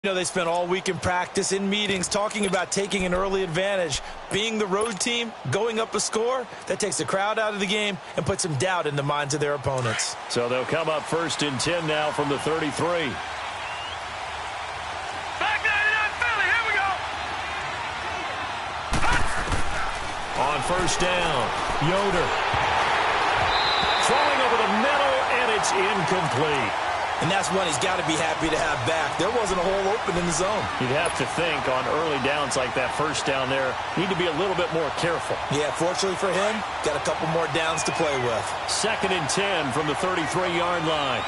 You know, they spent all week in practice, in meetings, talking about taking an early advantage. Being the road team, going up a score, that takes the crowd out of the game and puts some doubt in the minds of their opponents. So they'll come up 1st and 10 now from the 33. Back 99 Philly, here we go. On 1st down, Yoder. Throwing over the middle, and it's incomplete. And that's one he's got to be happy to have back. There wasn't a hole open in the zone. You'd have to think on early downs like that 1st down there, need to be a little bit more careful. Yeah, fortunately for him, got a couple more downs to play with. 2nd and 10 from the 33-yard line.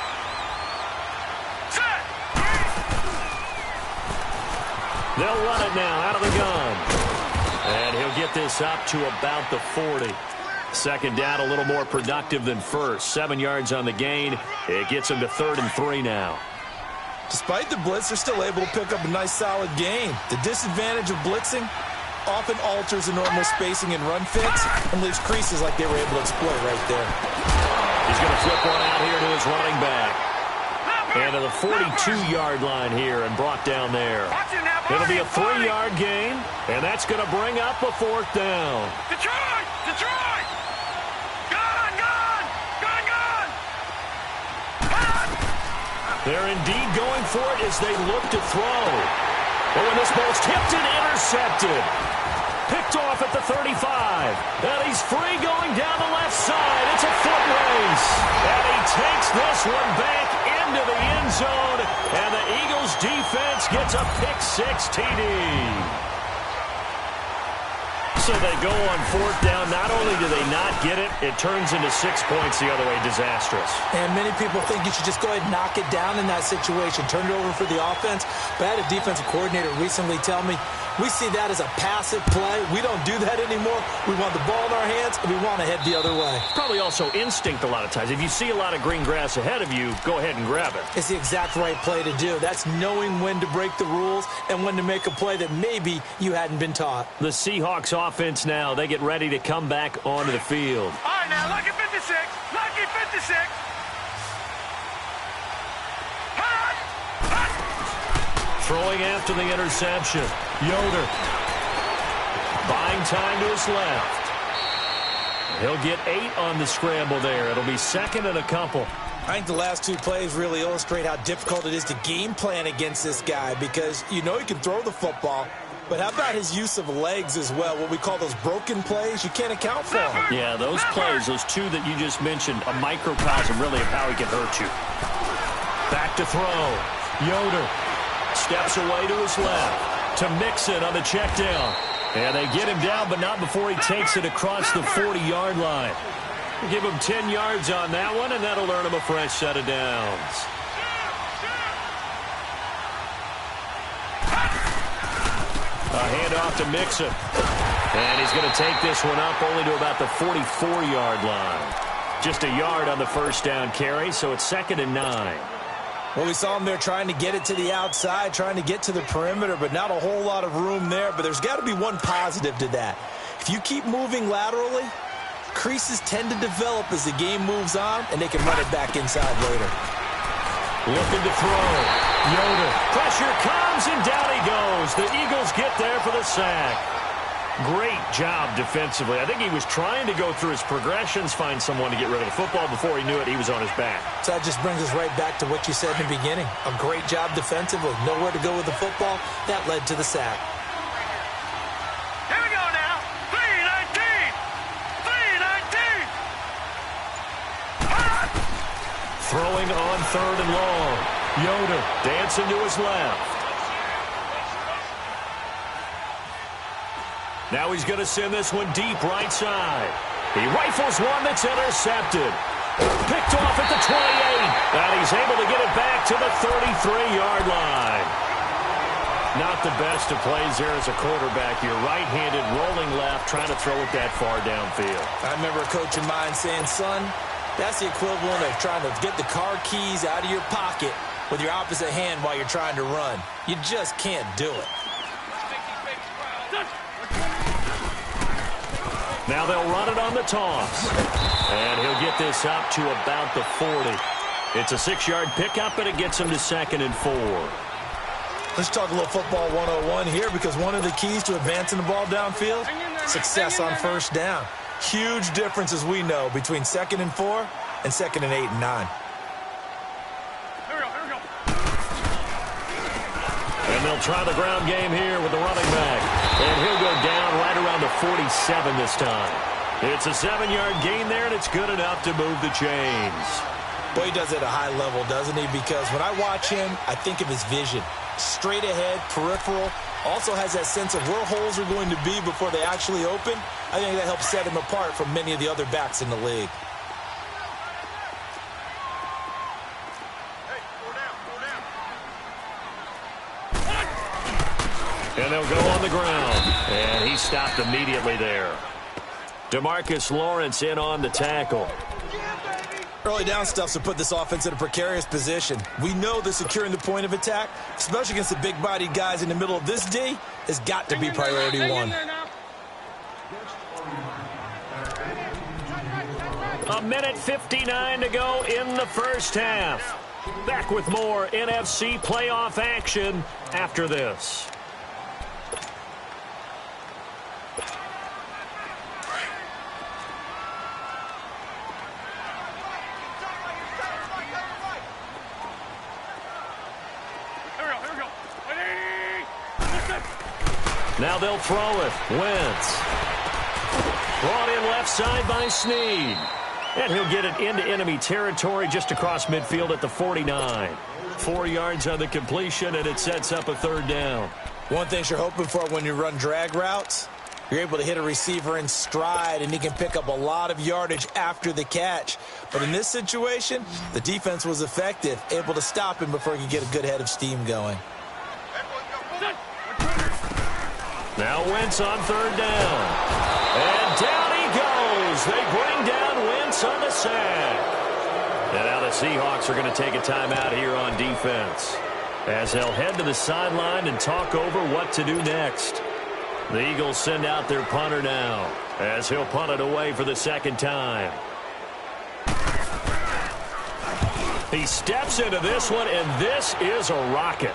Set. They'll run it now out of the gun. And he'll get this up to about the 40. 2nd down, a little more productive than 1st. 7 yards on the gain. It gets him to 3rd and 3 now. Despite the blitz, they're still able to pick up a nice, solid gain. The disadvantage of blitzing often alters the normal spacing and run fits and leaves creases like they were able to exploit right there. He's going to flip one out here to his running back. And to the 42-yard line here and brought down there. It'll be a 3-yard gain, and that's going to bring up a 4th down. Detroit! Detroit! They're indeed going for it as they look to throw. But when this ball's tipped and intercepted. Picked off at the 35. And he's free going down the left side. It's a foot race. And he takes this one back into the end zone. And the Eagles defense gets a pick-6 TD. So they go on 4th down. Not only do they not get it, it turns into 6 points the other way. Disastrous. And many people think you should just go ahead and knock it down in that situation. Turn it over for the offense. But I had a defensive coordinator recently tell me, we see that as a passive play. We don't do that anymore. We want the ball in our hands, and we want to head the other way. Probably also instinct a lot of times. If you see a lot of green grass ahead of you, go ahead and grab it. It's the exact right play to do. That's knowing when to break the rules and when to make a play that maybe you hadn't been taught. The Seahawks offense now, they get ready to come back onto the field. All right, now, lucky 56. Lucky 56. Throwing after the interception. Yoder. Buying time to his left. He'll get 8 on the scramble there. It'll be 2nd and a couple. I think the last 2 plays really illustrate how difficult it is to game plan against this guy because you know he can throw the football, but how about his use of legs as well, what we call those broken plays? You can't account for them. Yeah, those plays, those 2 that you just mentioned, a microcosm really of how he can hurt you. Back to throw. Yoder steps away to his left to Mixon on the check down. And they get him down, but not before he takes it across the 40-yard line. Give him 10 yards on that one, and that'll earn him a fresh set of downs. A handoff to Mixon. And he's going to take this one up only to about the 44-yard line. Just a yard on the 1st down carry, so it's 2nd and 9. Well, we saw him there trying to get it to the outside, trying to get to the perimeter, but not a whole lot of room there. But there's got to be one positive to that. If you keep moving laterally, creases tend to develop as the game moves on, and they can run it back inside later. Looking to throw. Yoder. Pressure comes, and down he goes. The Eagles get there for the sack. Great job defensively. I think he was trying to go through his progressions, find someone to get rid of the football. Before he knew it, he was on his back. So that just brings us right back to what you said in the beginning. A great job defensively. Nowhere to go with the football. That led to the sack. Here we go now. 3-19. 3-19. Throwing on 3rd and long. Yoder dancing to his left. Now he's going to send this one deep right side. He rifles one that's intercepted. Picked off at the 28. And he's able to get it back to the 33-yard line. Not the best of plays there as a quarterback. You're right-handed, rolling left, trying to throw it that far downfield. I remember a coach of mine saying, son, that's the equivalent of trying to get the car keys out of your pocket with your opposite hand while you're trying to run. You just can't do it. Now they'll run it on the toss. And he'll get this up to about the 40. It's a 6-yard pickup, and it gets him to 2nd and 4. Let's talk a little football 101 here, because one of the keys to advancing the ball downfield, success on first down. Huge difference, as we know, between 2nd and 4 and 2nd and 8 and 9. Here we go. And they'll try the ground game here with the running back. And he'll go down right around the 47 this time. It's a 7-yard gain there, and it's good enough to move the chains. Boy, he does it at a high level, doesn't he? Because when I watch him, I think of his vision. Straight ahead, peripheral, also has that sense of where holes are going to be before they actually open. I think that helps set him apart from many of the other backs in the league. And they'll go on the ground. And he stopped immediately there. DeMarcus Lawrence in on the tackle. Early down stuffs will put this offense in a precarious position. We know that securing the point of attack, especially against the big-bodied guys in the middle of this D, has got to be priority one. A minute 59 to go in the first half. Back with more NFC playoff action after this. Now they'll throw it. Wentz. Brought in left side by Snead. And he'll get it into enemy territory just across midfield at the 49. 4 yards on the completion, and it sets up a 3rd down. One thing you're hoping for when you run drag routes, you're able to hit a receiver in stride, and he can pick up a lot of yardage after the catch. But in this situation, the defense was effective, able to stop him before he could get a good head of steam going. Now Wentz on 3rd down. And down he goes. They bring down Wentz on the sack. And now the Seahawks are going to take a timeout here on defense, as they'll head to the sideline and talk over what to do next. The Eagles send out their punter now, as he'll punt it away for the 2nd time. He steps into this one, and this is a rocket.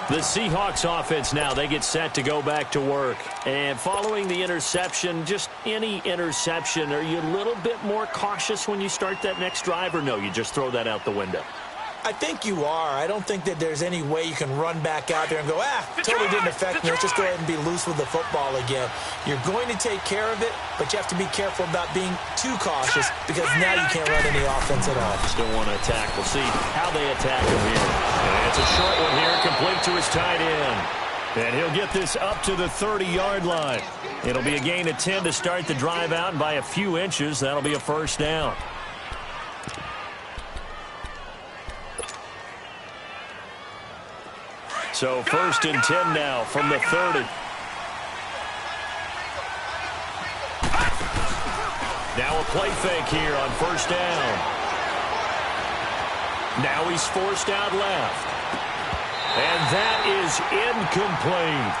The Seahawks offense now, they get set to go back to work. And following the interception, just any interception, are you a little bit more cautious when you start that next drive, or no, you just throw that out the window? I think you are. I don't think that there's any way you can run back out there and go, totally didn't affect me. Let's just go ahead and be loose with the football again. You're going to take care of it, but you have to be careful about being too cautious, because now you can't run any offense at all. Still want to attack. We'll see how they attack him here. And it's a short one here, complete to his tight end. And he'll get this up to the 30-yard line. It'll be a gain of 10 to start the drive out, and by a few inches, that'll be a 1st down. So 1st and 10 now from the 30. Now a play fake here on 1st down. Now he's forced out left. And that is incomplete.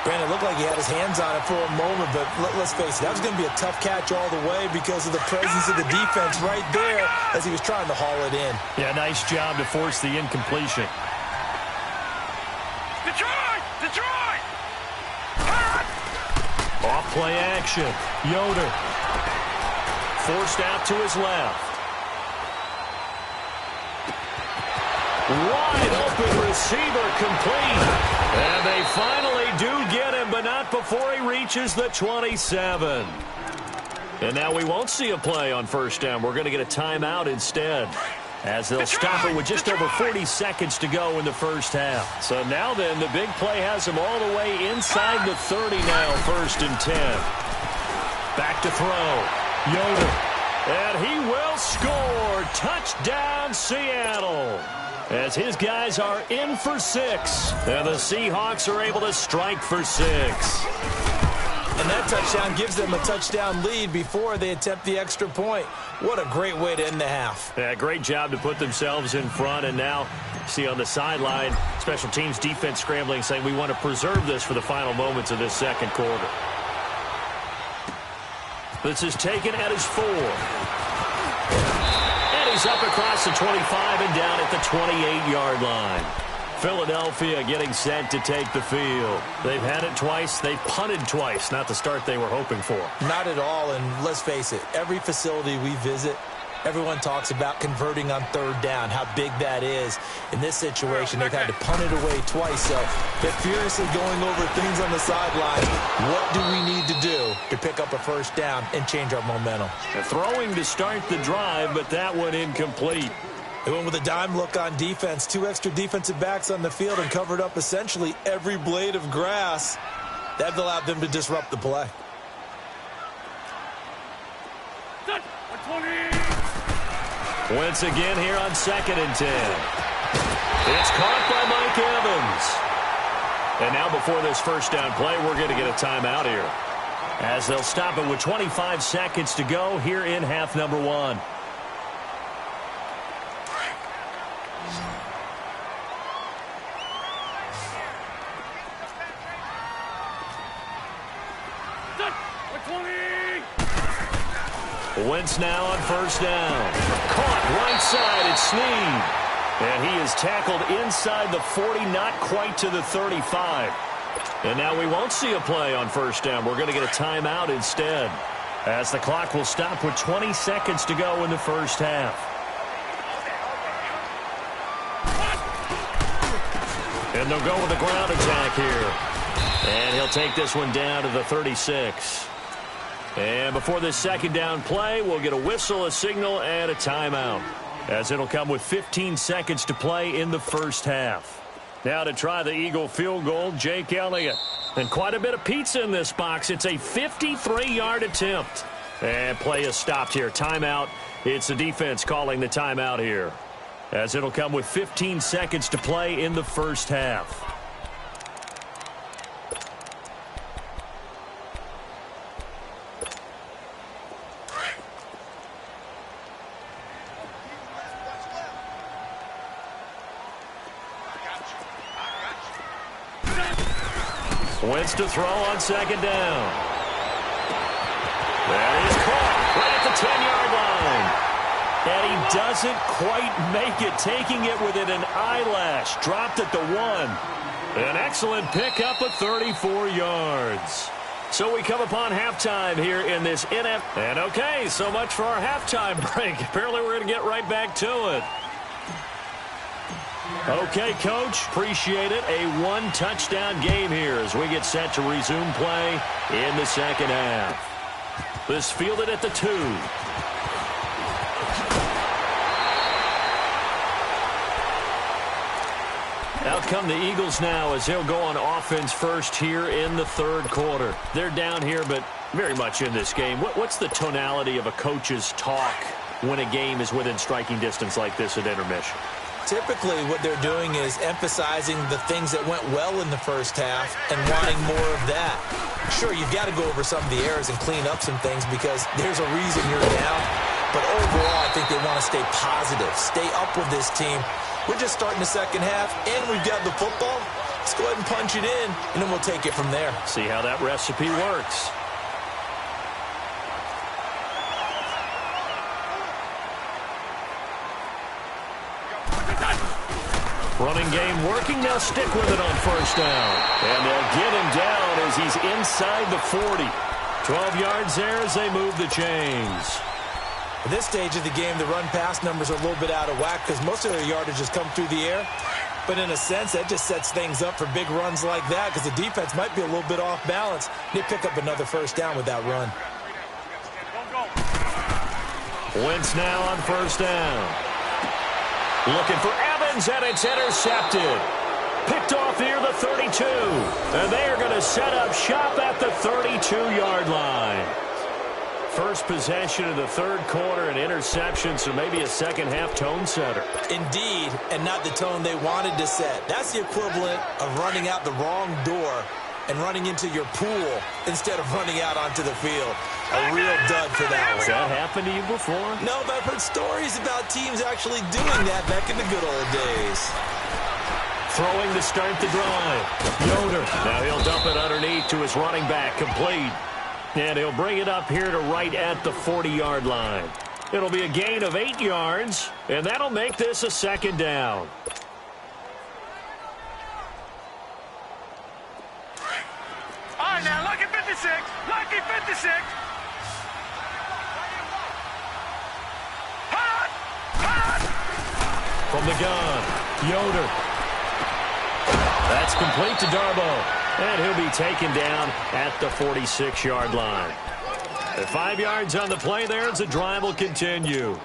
Brandon, it looked like he had his hands on it for a moment, but let's face it, that was going to be a tough catch all the way because of the presence of the defense right there as he was trying to haul it in. Yeah, nice job to force the incompletion. Detroit! Off play action. Yoder. Forced out to his left. Wide open receiver complete. And they finally do get him, but not before he reaches the 27. And now we won't see a play on 1st down. We're going to get a timeout instead, as they'll stop it with just over 40 seconds to go in the first half. So now then, the big play has him all the way inside the 30 now, 1st and 10. Back to throw. Yoder. And he will score. Touchdown, Seattle. As his guys are in for 6. And the Seahawks are able to strike for 6. And that touchdown gives them a touchdown lead before they attempt the extra point. What a great way to end the half. Yeah, great job to put themselves in front. And now, see on the sideline, special teams defense scrambling, saying we want to preserve this for the final moments of this 2nd quarter. This is taken at his 4. And He's up across the 25 and down at the 28-yard line. Philadelphia getting set to take the field. They've had it twice. They've punted twice. Not the start they were hoping for. Not at all, and let's face it, every facility we visit, everyone talks about converting on third down, how big that is. In this situation, they've had to punt it away twice, so they're furiously going over things on the sideline. What do we need to do to pick up a first down and change our momentum? Throwing to start the drive, but that one incomplete. They went with a dime look on defense. 2 extra defensive backs on the field and covered up essentially every blade of grass. That allowed them to disrupt the play. Once again here on 2nd and 10. It's caught by Mike Evans. And now before this first down play, we're going to get a timeout here, as they'll stop it with 25 seconds to go here in half number 1. Wentz now on first down. Caught right side. It's Snead. And he is tackled inside the 40, not quite to the 35. And now we won't see a play on first down. We're going to get a timeout instead, as the clock will stop with 20 seconds to go in the first half. And they'll go with a ground attack here. And he'll take this one down to the 36. And before this second down play, we'll get a whistle, a signal, and a timeout, as it'll come with 15 seconds to play in the first half. Now to try the Eagle field goal, Jake Elliott. And quite a bit of pizza in this box. It's a 53-yard attempt. And play is stopped here. Timeout. It's the defense calling the timeout here, as it'll come with 15 seconds to play in the first half. Wentz to throw on second down. That is caught right at the 10-yard line. And he doesn't quite make it, taking it within an eyelash. Dropped at the 1. An excellent pickup of 34 yards. So we come upon halftime here in this NF. And okay, so much for our halftime break. Apparently we're going to get right back to it. Okay, Coach, appreciate it. A one-touchdown game here as we get set to resume play in the second half. This fielded at the 2. Out come the Eagles now as they'll go on offense first here in the third quarter. They're down here, but very much in this game. What's the tonality of a coach's talk when a game is within striking distance like this at intermission? Typically, what they're doing is emphasizing the things that went well in the first half and wanting more of that. Sure, you've got to go over some of the errors and clean up some things because there's a reason you're down. But overall, I think they want to stay positive, stay up with this team. We're just starting the second half, and we've got the football. Let's go ahead and punch it in, and then we'll take it from there. See how that recipe works. Running game working. They'll stick with it on first down. And they'll get him down as he's inside the 40. 12 yards there as they move the chains. At this stage of the game, the run-pass numbers are a little bit out of whack because most of their yardage has come through the air. But in a sense, that just sets things up for big runs like that because the defense might be a little bit off balance. They pick up another first down with that run. Wentz now on first down. Looking for Evans, and it's intercepted. Picked off near the 32. And they are going to set up shop at the 32-yard line. First possession of the third quarter, an interception, so maybe a second-half tone setter. Indeed, and not the tone they wanted to set. That's the equivalent of running out the wrong door and running into your pool instead of running out onto the field. A real dud for that one. Has that happened to you before? No, but I've heard stories about teams actually doing that back in the good old days. Throwing to start the drive. Yoder. Now he'll dump it underneath to his running back, complete. And he'll bring it up here to right at the 40-yard line. It'll be a gain of 8 yards, and that'll make this a second down. All right, now, lucky 56. Lucky 56. Hot! Hot! From the gun, Yoder. That's complete to Darbo. And he'll be taken down at the 46-yard line. At 5 yards on the play there as the drive will continue.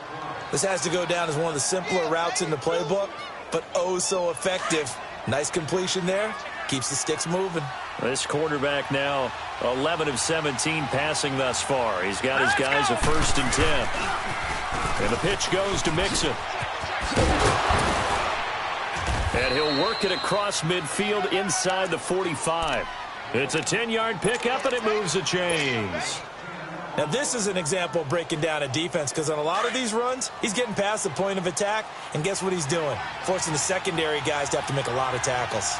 This has to go down as one of the simpler routes in the playbook, but oh so effective. Nice completion there. Keeps the sticks moving. This quarterback now 11 of 17 passing thus far. He's got his guys a 1st and 10. And the pitch goes to Mixon. And he'll work it across midfield inside the 45. It's a 10-yard pickup, and it moves the chains. Now, this is an example of breaking down a defense, because on a lot of these runs, he's getting past the point of attack, and guess what he's doing? Forcing the secondary guys to have to make a lot of tackles.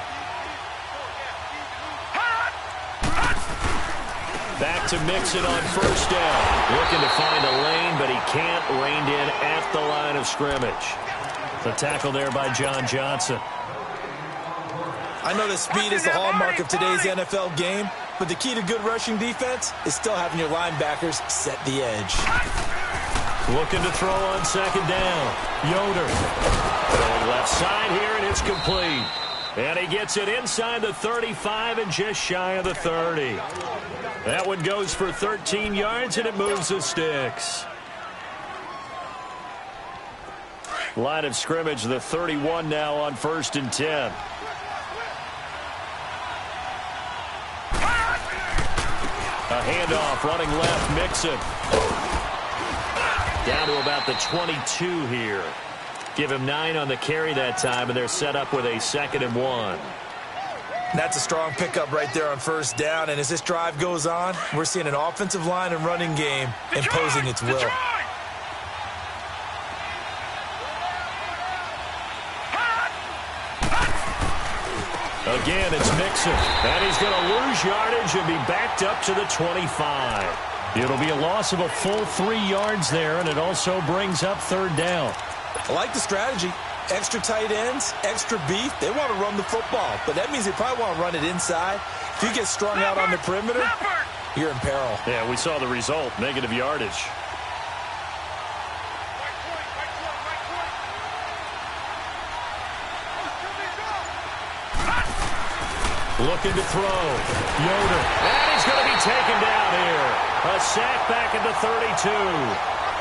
Back to Mixon on 1st down. Looking to find a lane, but he can't. Reined in at the line of scrimmage. The tackle there by John Johnson. I know that speed is the hallmark of today's NFL game, but the key to good rushing defense is still having your linebackers set the edge. Looking to throw on 2nd down. Yoder. Going left side here, and it's complete. And he gets it inside the 35 and just shy of the 30. That one goes for 13 yards, and it moves the sticks. Line of scrimmage, the 31 now on 1st and 10. A handoff, running left, Mixon. Down to about the 22 here. Give him 9 on the carry that time, and they're set up with a 2nd and 1. That's a strong pickup right there on 1st down, and as this drive goes on, we're seeing an offensive line and running game imposing its will. Again, it's Mixon, and he's going to lose yardage and be backed up to the 25. It'll be a loss of a full 3 yards there, and it also brings up 3rd down. I like the strategy. Extra tight ends, extra beef. They want to run the football, but that means they probably want to run it inside. If you get strung out on the perimeter, you're in peril. Yeah, we saw the result, negative yardage. Looking to throw. Yoder. And he's going to be taken down here. A sack back at the 32.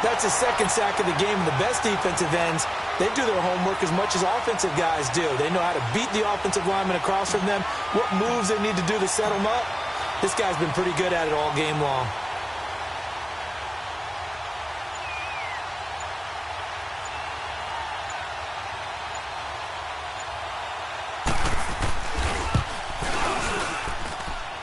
That's his 2nd sack of the game. The best defensive ends, they do their homework as much as offensive guys do. They know how to beat the offensive lineman across from them, what moves they need to do to set them up. This guy's been pretty good at it all game long.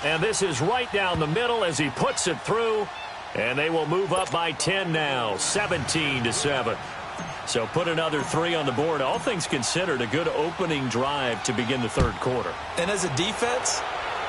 And this is right down the middle as he puts it through. And they will move up by 10 now, 17-7. So put another 3 on the board. All things considered, a good opening drive to begin the 3rd quarter. And as a defense,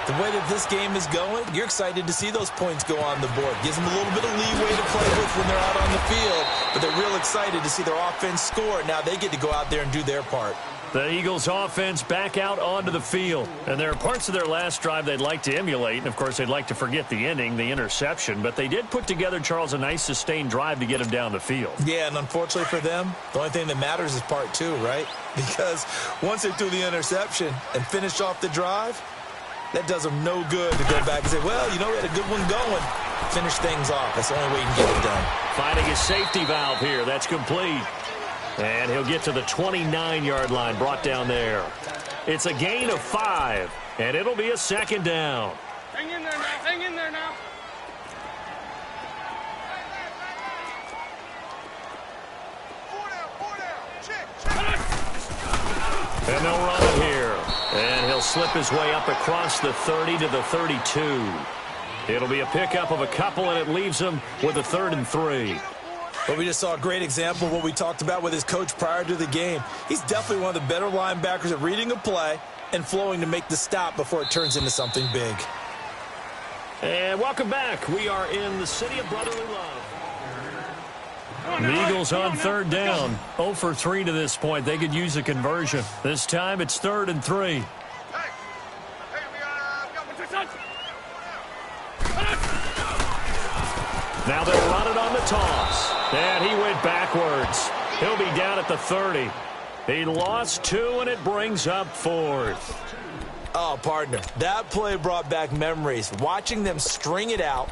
the way that this game is going, you're excited to see those points go on the board. Gives them a little bit of leeway to play with when they're out on the field. But they're real excited to see their offense score. Now they get to go out there and do their part. The Eagles offense back out onto the field. And there are parts of their last drive they'd like to emulate. And, of course, they'd like to forget the ending, the interception. But they did put together, Charles, a nice sustained drive to get him down the field. Yeah, and unfortunately for them, the only thing that matters is part 2, right? Because once they threw the interception and finished off the drive, that does them no good to go back and say, well, you know, we had a good one going. Finish things off. That's the only way you can get it done. Finding his safety valve here. That's complete. And he'll get to the 29-yard line, brought down there. It's a gain of 5, and it'll be a 2nd down. Hang in there now. Hang in there now. And they'll run it here. And he'll slip his way up across the 30 to the 32. It'll be a pickup of a couple, and it leaves him with a 3rd and 3. But we just saw a great example of what we talked about with his coach prior to the game. He's definitely one of the better linebackers at reading a play and flowing to make the stop before it turns into something big. And welcome back. We are in the city of brotherly love. The Eagles on third down. 0 for 3 to this point. They could use a conversion. This time it's 3rd and 3. Now they'll run it on the toss. And he went backwards. He'll be down at the 30. He lost 2, and it brings up 4th. Oh, partner, that play brought back memories. Watching them string it out,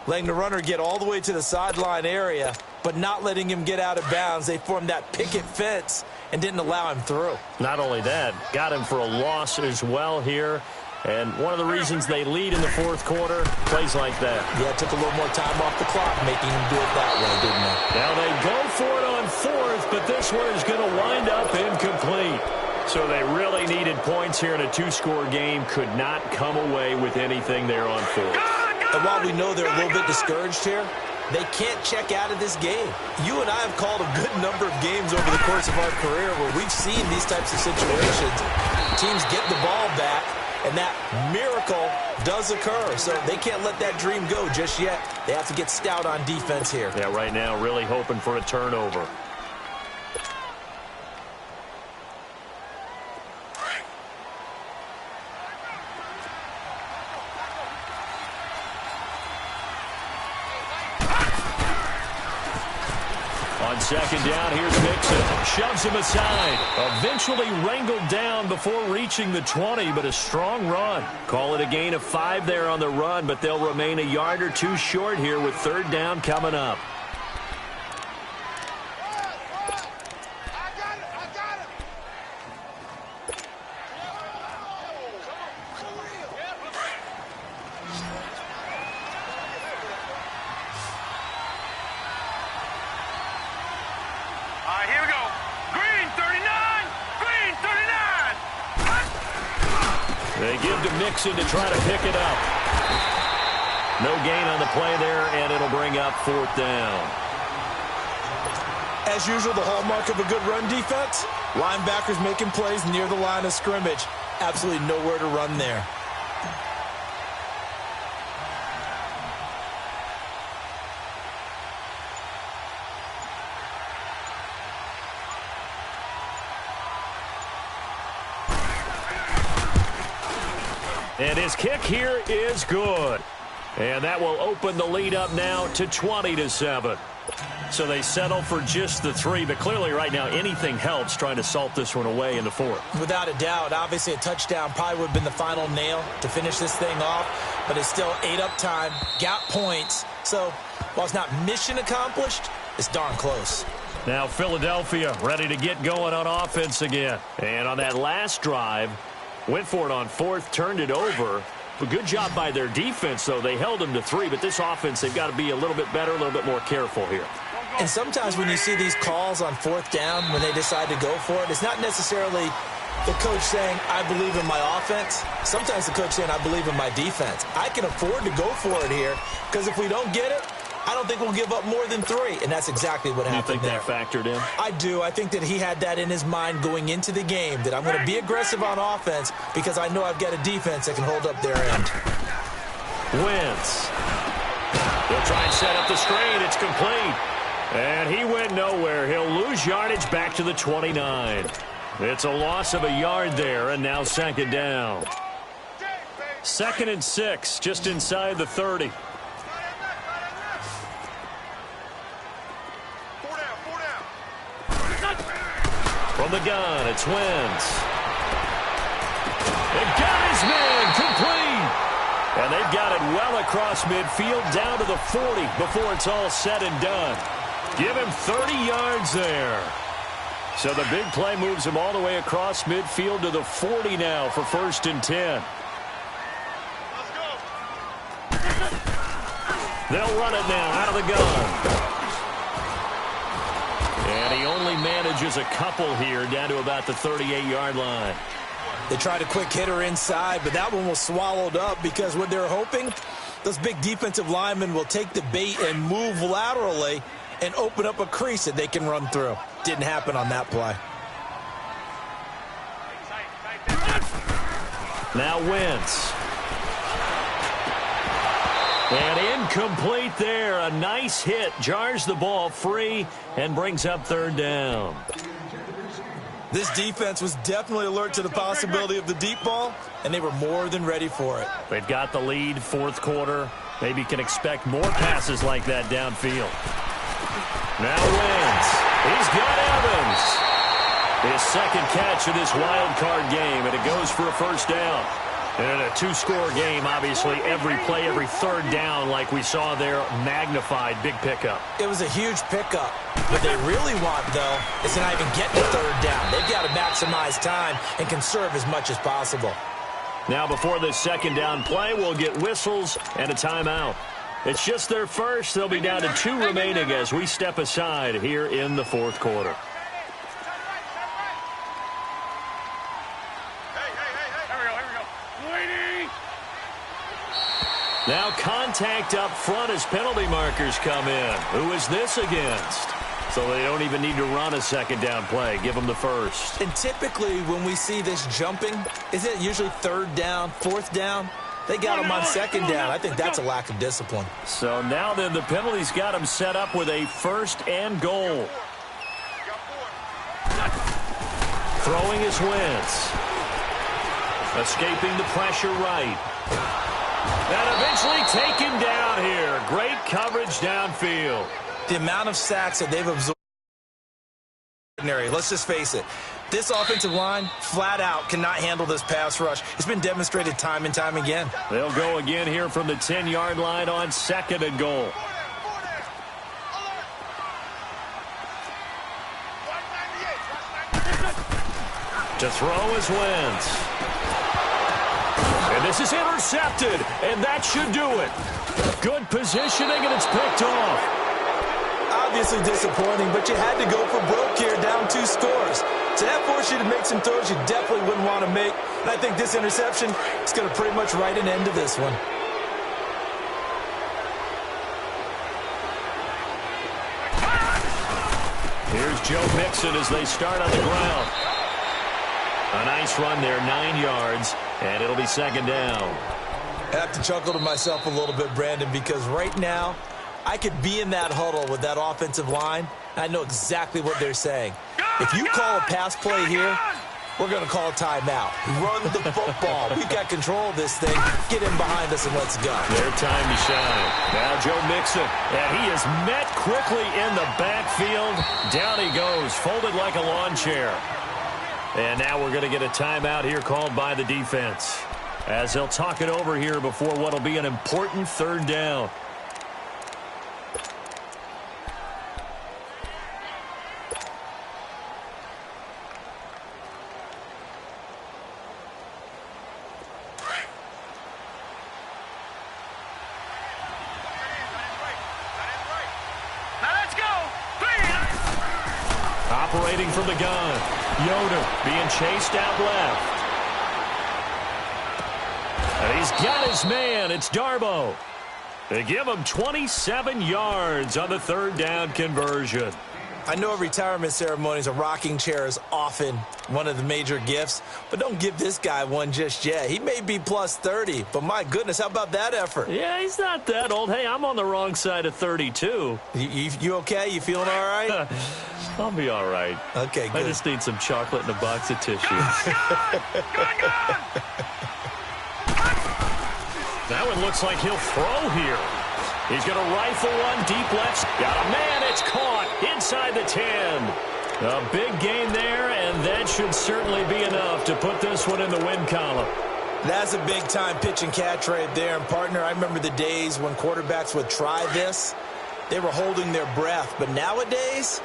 letting the runner get all the way to the sideline area, but not letting him get out of bounds. They formed that picket fence and didn't allow him through. Not only that, got him for a loss as well here. And one of the reasons they lead in the 4th quarter, plays like that. Yeah, it took a little more time off the clock, making him do it that way, didn't it? Now they go for it on 4th, but this one is going to wind up incomplete. So they really needed points here in a 2-score game. Could not come away with anything there on 4th. And while we know they're a little bit discouraged here, they can't check out of this game. You and I have called a good number of games over the course of our career where we've seen these types of situations. Teams get the ball back, and that miracle does occur. So they can't let that dream go just yet. They have to get stout on defense here. Yeah, right now really hoping for a turnover. On second down, here's Mixon. Shoves him aside. Eventually wrangled down before reaching the 20, but a strong run. Call it a gain of 5 there on the run, but they'll remain a yard or 2 short here with 3rd down coming up. Here we go. Green 39. Green 39. They give to Mixon to try to pick it up. No gain on the play there, and it'll bring up 4th down. As usual, the hallmark of a good run defense, linebackers making plays near the line of scrimmage. Absolutely nowhere to run there. And his kick here is good. And that will open the lead up now to 20-7. So they settle for just the 3, but clearly right now anything helps trying to salt this one away in the 4th. Without a doubt, obviously a touchdown probably would have been the final nail to finish this thing off, but it's still ate up time, got points. So while it's not mission accomplished, it's darn close. Now Philadelphia ready to get going on offense again. And on that last drive, went for it on 4th, turned it over. A good job by their defense, though. They held them to 3, but this offense, they've got to be a little bit better, a little bit more careful here. And sometimes when you see these calls on 4th down, when they decide to go for it, it's not necessarily the coach saying, I believe in my offense. Sometimes the coach saying, I believe in my defense. I can afford to go for it here, because if we don't get it, I don't think we'll give up more than 3, and that's exactly what happened there. You think that factored in? I do. I think that he had that in his mind going into the game, that I'm going to be aggressive on offense because I know I've got a defense that can hold up their end. Wentz. They'll try and set up the screen. It's complete. And he went nowhere. He'll lose yardage back to the 29. It's a loss of a yard there, and now 2nd down. 2nd and 6, just inside the 30. From the gun, it's Wentz. They've got his man complete. And they've got it well across midfield down to the 40 before it's all said and done. Give him 30 yards there. So the big play moves him all the way across midfield to the 40 now for 1st and 10. They'll run it now out of the gun. And he only manages a couple here down to about the 38-yard line. They tried a quick hitter inside, but that one was swallowed up because what they're hoping, those big defensive linemen will take the bait and move laterally and open up a crease that they can run through. Didn't happen on that play. Now Wentz. And incomplete there. A nice hit. Jars the ball free and brings up third down. This defense was definitely alert to the possibility of the deep ball, and they were more than ready for it. They've got the lead, fourth quarter. Maybe you can expect more passes like that downfield. Now Wentz. He's got Evans. His second catch of this wild card game, and it goes for a first down. And in a two-score game, obviously, every play, every third down, like we saw there, magnified, big pickup. It was a huge pickup. What they really want, though, is to not even get to third down. They've got to maximize time and conserve as much as possible. Now, before this second down play, we'll get whistles and a timeout. It's just their first. They'll be down to 2 remaining as we step aside here in the fourth quarter. Now contact up front as penalty markers come in. Who is this against? So they don't even need to run a second down play. Give them the first. And typically when we see this jumping, isn't it usually third down, fourth down? They got them on second down. I think that's a lack of discipline. So now then the penalty's got them set up with a first and goal. Throwing is Wentz. Escaping the pressure right. And eventually taken down here. Great coverage downfield. The amount of sacks that they've absorbed. Let's just face it. This offensive line, flat out, cannot handle this pass rush. It's been demonstrated time and time again. They'll go again here from the 10-yard line on second and goal. To throw is Wentz. And this is intercepted, and that should do it. Good positioning, and it's picked off. Obviously disappointing, but you had to go for broke here, down 2 scores. So that forced you to make some throws you definitely wouldn't want to make. And I think this interception is going to pretty much write an end to this one. Here's Joe Mixon as they start on the ground. A nice run there, 9 yards, and it'll be second down. I have to chuckle to myself a little bit, Brandon, because right now, I could be in that huddle with that offensive line. I know exactly what they're saying. If you call a pass play here, we're going to call a timeout. Run the football. We've got control of this thing. Get in behind us and let's go. Their time to shine. Now Joe Mixon. And he is met quickly in the backfield. Down he goes, folded like a lawn chair. And now we're going to get a timeout here called by the defense, as they'll talk it over here before what will be an important third down. Operating from the gun. Yoder being chased out left. And he's got his man. It's Darbo. They give him 27 yards on the third down conversion. I know at retirement ceremonies, a rocking chair is often one of the major gifts, but don't give this guy one just yet. He may be plus 30, but my goodness, how about that effort? Yeah, he's not that old. Hey, I'm on the wrong side of 32. You okay? You feeling all right? I'll be all right. Okay, good. I just need some chocolate and a box of tissues. That one looks like he'll throw here. He's going to rifle one deep left. Got a man. It's caught inside the 10. A big gain there, and that should certainly be enough to put this one in the win column. That's a big-time pitch and catch right there. And, partner, I remember the days when quarterbacks would try this. They were holding their breath. But nowadays,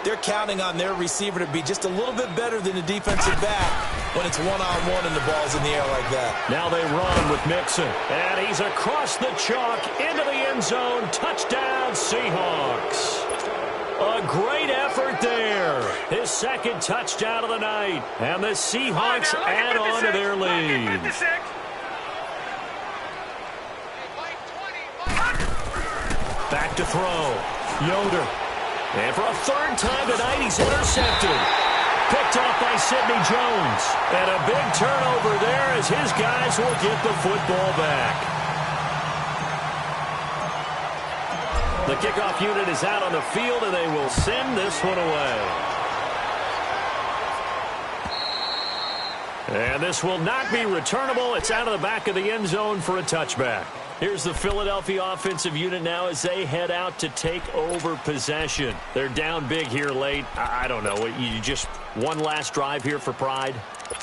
they're counting on their receiver to be just a little bit better than the defensive back when it's one-on-one and the ball's in the air like that. Now they run with Mixon. And he's across the chalk into the end zone. Touchdown, Seahawks. A great effort there. His second touchdown of the night. And the Seahawks add on to their lead. Back to throw. Yoder. And for a third time tonight, he's intercepted. Picked off by Sidney Jones. And a big turnover there as his guys will get the football back. The kickoff unit is out on the field, and they will send this one away. And this will not be returnable. It's out of the back of the end zone for a touchback. Here's the Philadelphia offensive unit now as they head out to take over possession. They're down big here late. I don't know. You just one last drive here for pride?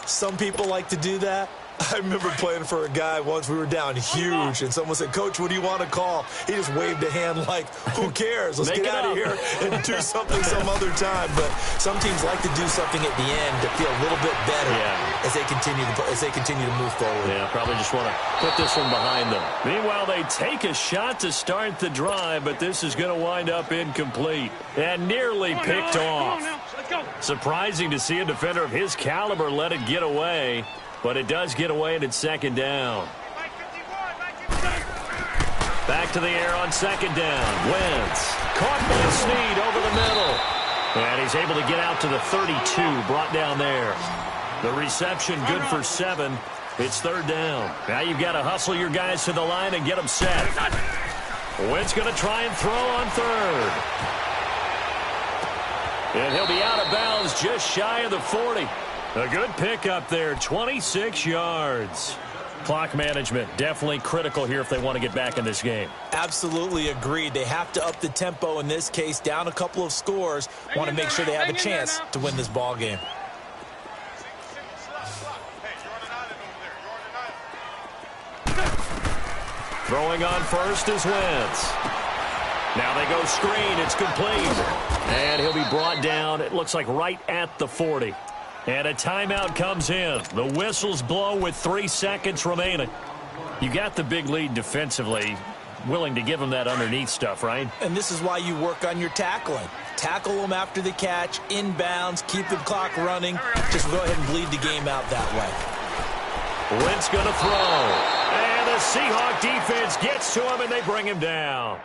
Some people like to do that. I remember playing for a guy once. We were down huge, and someone said, "Coach, what do you want to call?" He just waved a hand like, who cares? Let's get out of here and do something some other time. But some teams like to do something at the end to feel a little bit better as they continue to move forward. Yeah, probably just want to put this one behind them. Meanwhile, they take a shot to start the drive, but this is going to wind up incomplete and nearly picked off. Surprising to see a defender of his caliber let it get away. But it does get away, and it's second down. Back to the air on second down. Wentz caught by Snead over the middle. And he's able to get out to the 32, brought down there. The reception good for 7. It's third down. Now you've got to hustle your guys to the line and get them set. Wentz going to try and throw on third. And he'll be out of bounds just shy of the 40. A good pickup there, 26 yards. Clock management, definitely critical here if they want to get back in this game. Absolutely agreed. They have to up the tempo in this case, down a couple of scores. Want to make sure they have a chance to win this ball game. Throwing on first is Wentz. Now they go screen, it's complete. And he'll be brought down, it looks like right at the 40. And a timeout comes in. The whistles blow with 3 seconds remaining. You got the big lead defensively. Willing to give them that underneath stuff, right? And this is why you work on your tackling. Tackle them after the catch, inbounds, keep the clock running. Just go ahead and bleed the game out that way. Wentz going to throw. And the Seahawk defense gets to him, and they bring him down.